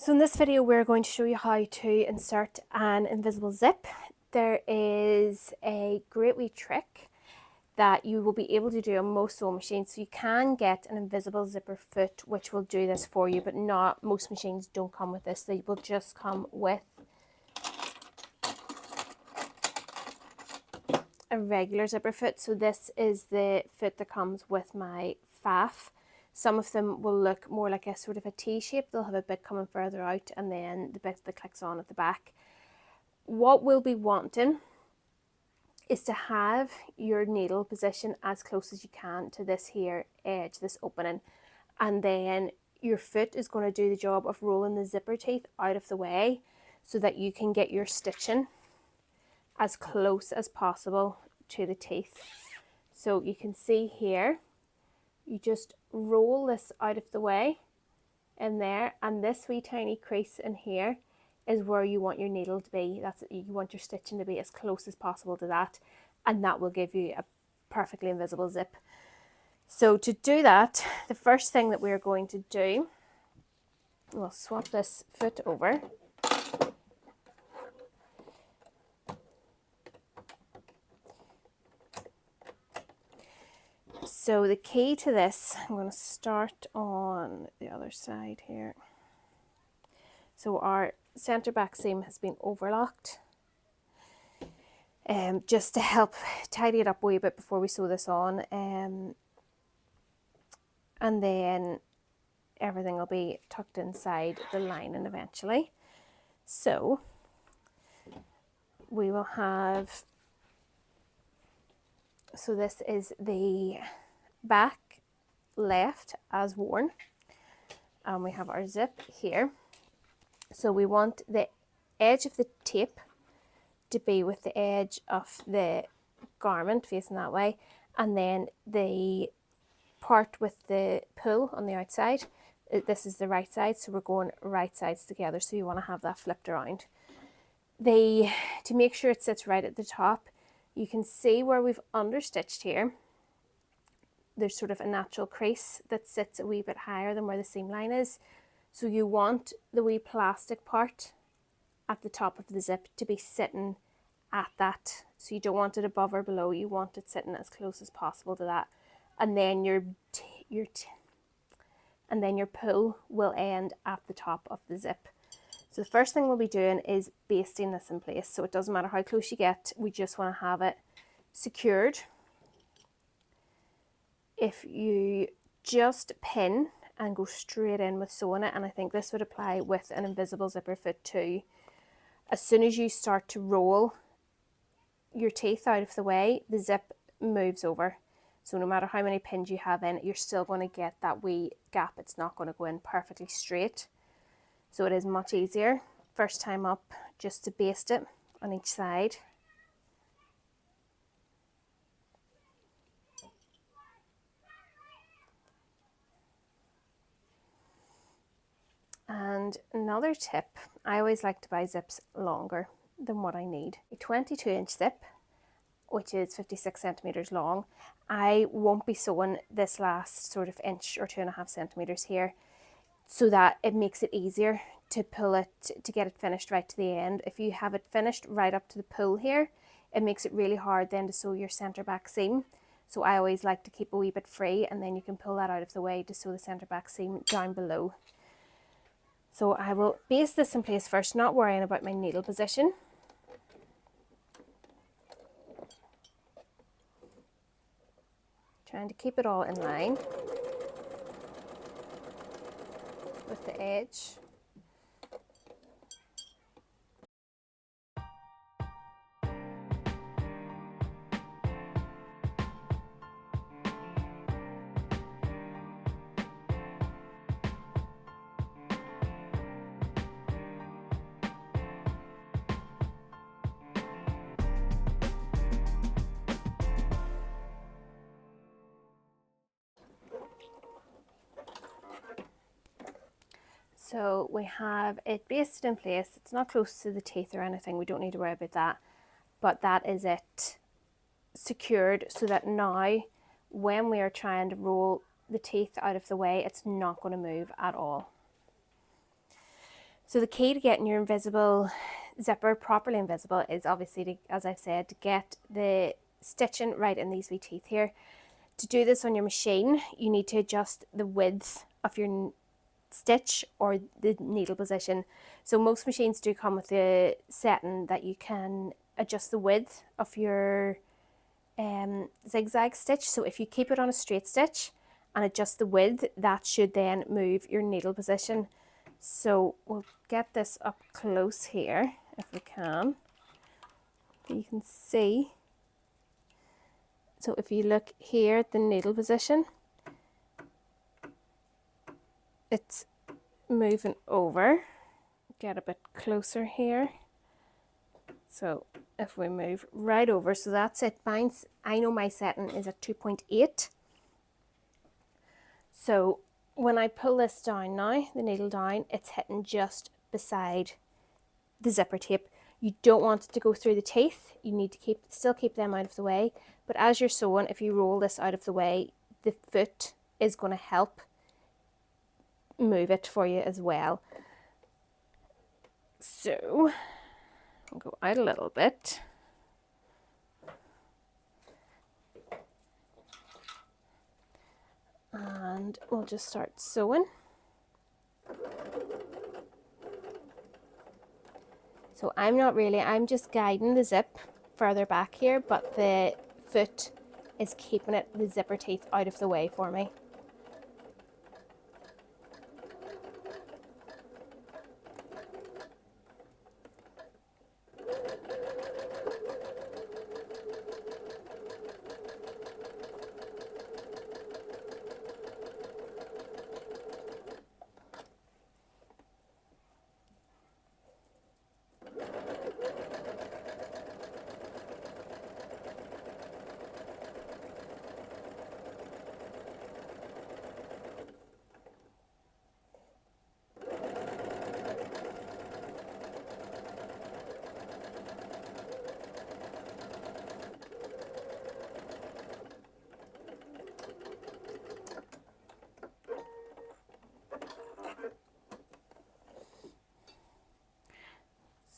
So in this video we're going to show you how to insert an invisible zip. There is a great wee trick that you will be able to do on most sewing machines. So you can get an invisible zipper foot which will do this for you, but not most machines don't come with this. They will just come with a regular zipper foot. So this is the foot that comes with my faff. Some of them will look more like a sort of a T shape. They'll have a bit coming further out and then the bit that clicks on at the back. What we'll be wanting is to have your needle position as close as you can to this here edge, this opening, and then your foot is going to do the job of rolling the zipper teeth out of the way so that you can get your stitching as close as possible to the teeth. So you can see here, you just roll this out of the way in there, and this wee tiny crease in here is where you want your needle to be. That's it. You want your stitching to be as close as possible to that, and that will give you a perfectly invisible zip. So to do that, the first thing that we're going to do, we'll swap this foot over. So the key to this, I'm going to start on the other side here. So our centre back seam has been overlocked, just to help tidy it up a wee bit before we sew this on, and then everything will be tucked inside the lining eventually. So we will have, so this is the back left as worn, and we have our zip here. So we want the edge of the tape to be with the edge of the garment facing that way, and then the part with the pull on the outside, this is the right side, so we're going right sides together, so you want to have that flipped around. To make sure it sits right at the top, you can see where we've understitched here, there's sort of a natural crease that sits a wee bit higher than where the seam line is. So you want the wee plastic part at the top of the zip to be sitting at that. So you don't want it above or below, you want it sitting as close as possible to that. And then your pull will end at the top of the zip. So the first thing we'll be doing is basting this in place. So it doesn't matter how close you get, we just want to have it secured. If you just pin and go straight in with sewing it, and I think this would apply with an invisible zipper foot too, as soon as you start to roll your teeth out of the way, the zip moves over. So no matter how many pins you have in, you're still going to get that wee gap. It's not going to go in perfectly straight. So it is much easier first time up just to baste it on each side. And another tip, I always like to buy zips longer than what I need. A 22-inch zip, which is 56 centimeters long. I won't be sewing this last sort of inch or 2.5 centimeters here, so that it makes it easier to pull it, to get it finished right to the end. If you have it finished right up to the pull here, it makes it really hard then to sew your centre back seam. So I always like to keep a wee bit free, and then you can pull that out of the way to sew the centre back seam down below. So I will baste this in place first, not worrying about my needle position. Trying to keep it all in line with the edge. So we have it basted in place. It's not close to the teeth or anything. We don't need to worry about that. But that is it secured, so that now when we are trying to roll the teeth out of the way, it's not going to move at all. So the key to getting your invisible zipper properly invisible is obviously, to, as I've said, to get the stitching right in these wee teeth here. To do this on your machine, you need to adjust the width of your stitch or the needle position. So most machines do come with a setting that you can adjust the width of your zigzag stitch. So if you keep it on a straight stitch and adjust the width, that should then move your needle position. So we'll get this up close here if we can. You can see. So if you look here at the needle position, it's moving over. Get a bit closer here. So if we move right over, so that's it. Mine's, I know my setting is at 2.8. So when I pull this down now, the needle down, it's hitting just beside the zipper tape. You don't want it to go through the teeth. You need to still keep them out of the way. But as you're sewing, if you roll this out of the way, the foot is going to help move it for you as well. So I'll go out a little bit. And we'll just start sewing. So I'm just guiding the zip further back here, but the foot is keeping the zipper teeth out of the way for me.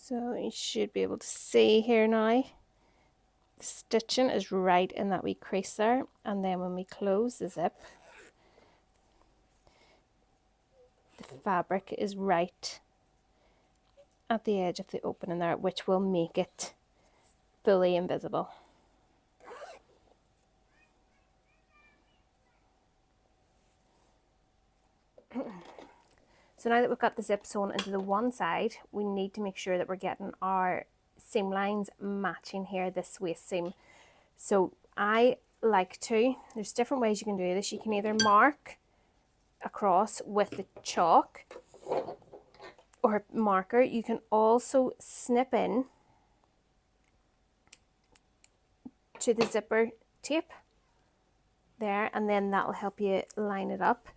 So you should be able to see here now, the stitching is right in that wee crease there, and then when we close the zip, the fabric is right at the edge of the opening there, which will make it fully invisible. So now that we've got the zip sewn into the one side, we need to make sure that we're getting our seam lines matching here, this waist seam. So I like to, there's different ways you can do this. You can either mark across with the chalk or marker. You can also snip in to the zipper tape there, and then that will help you line it up.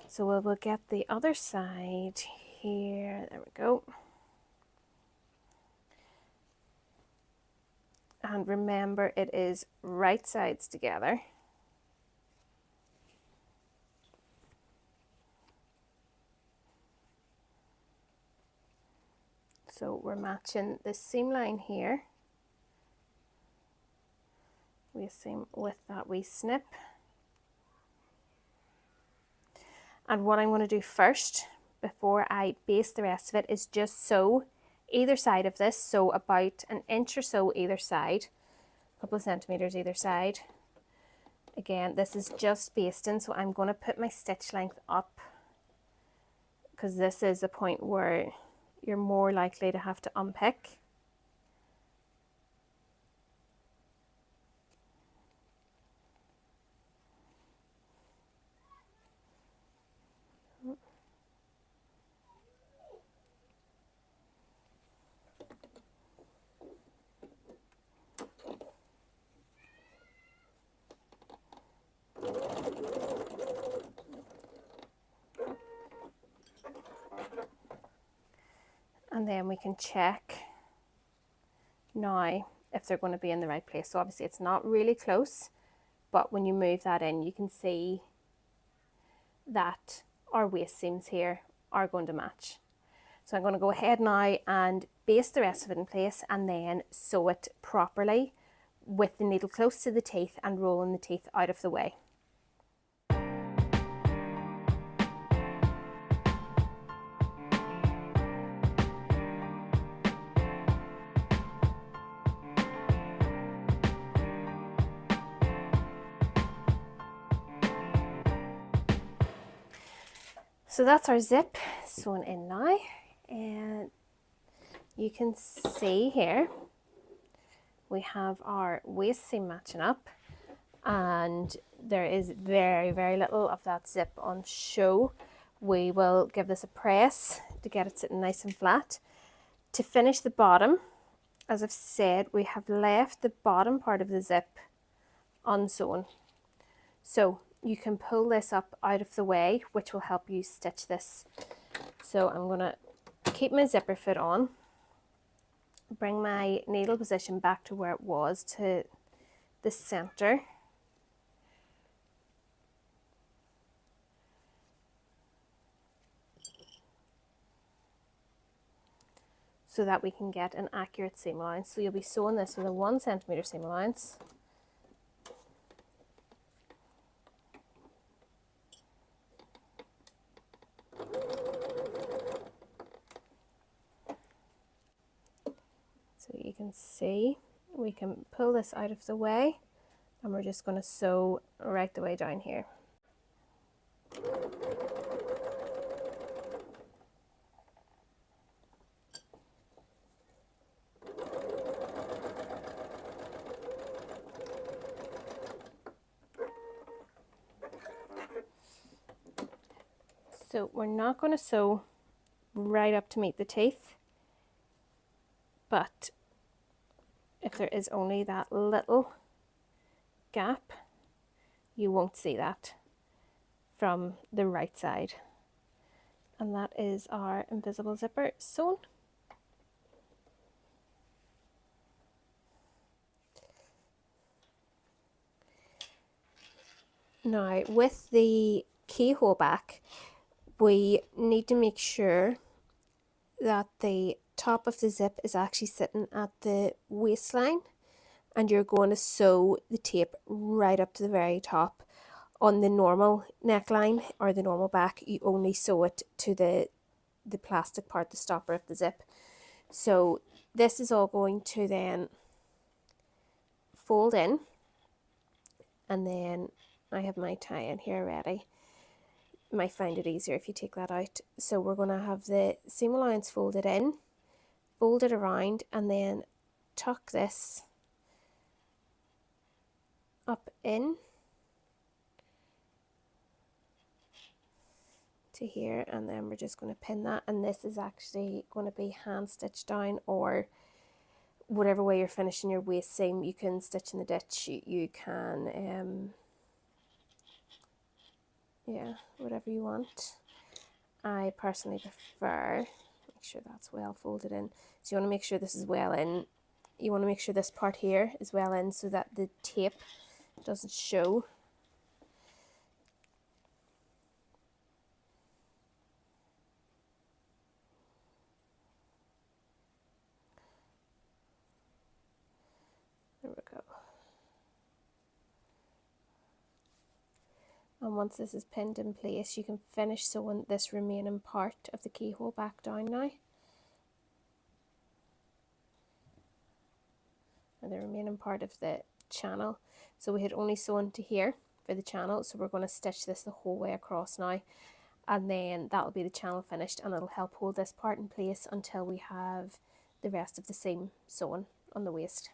So we'll get the other side here. There we go. And remember, it is right sides together. So we're matching the seam line here. We seam with that wee snip. And what I'm going to do first, before I baste the rest of it, is just sew either side of this. So about an inch or so either side, a couple of centimeters either side. Again, this is just basting, so I'm going to put my stitch length up, because this is a point where you're more likely to have to unpick. And then we can check now if they're going to be in the right place. So obviously it's not really close, but when you move that in, you can see that our waist seams here are going to match. So I'm going to go ahead now and baste the rest of it in place and then sew it properly with the needle close to the teeth and rolling the teeth out of the way. So that's our zip sewn in now, and you can see here we have our waist seam matching up, and there is very, very little of that zip on show. We will give this a press to get it sitting nice and flat. To finish the bottom, as I've said, we have left the bottom part of the zip unsewn. So you can pull this up out of the way, which will help you stitch this. So I'm going to keep my zipper foot on, bring my needle position back to where it was, to the center. So that we can get an accurate seam allowance. So you'll be sewing this with a 1 centimeter seam allowance. So you can see we can pull this out of the way, and we're just going to sew right the way down here. So we're not going to sew right up to meet the teeth, but if there is only that little gap, you won't see that from the right side. And that is our invisible zipper sewn. Now with the keyhole back, we need to make sure that the top of the zip is actually sitting at the waistline, and you're going to sew the tape right up to the very top. On the normal neckline or the normal back, you only sew it to the plastic part, the stopper of the zip. So this is all going to then fold in, and then I have my tie-in here ready. You might find it easier if you take that out. So we're going to have the seam allowance folded in, fold it around, and then tuck this up in to here, and then we're just going to pin that. And this is actually going to be hand stitched down, or whatever way you're finishing your waist seam. You can stitch in the ditch, you can yeah, whatever you want. I personally prefer, make sure that's well folded in. So you want to make sure this is well in. You want to make sure this part here is well in so that the tape doesn't show. There we go. And once this is pinned in place, you can finish sewing this remaining part of the keyhole back down now. And the remaining part of the channel. So we had only sewn to here for the channel, so we're going to stitch this the whole way across now. And then that'll be the channel finished, and it'll help hold this part in place until we have the rest of the seam sewn on the waist.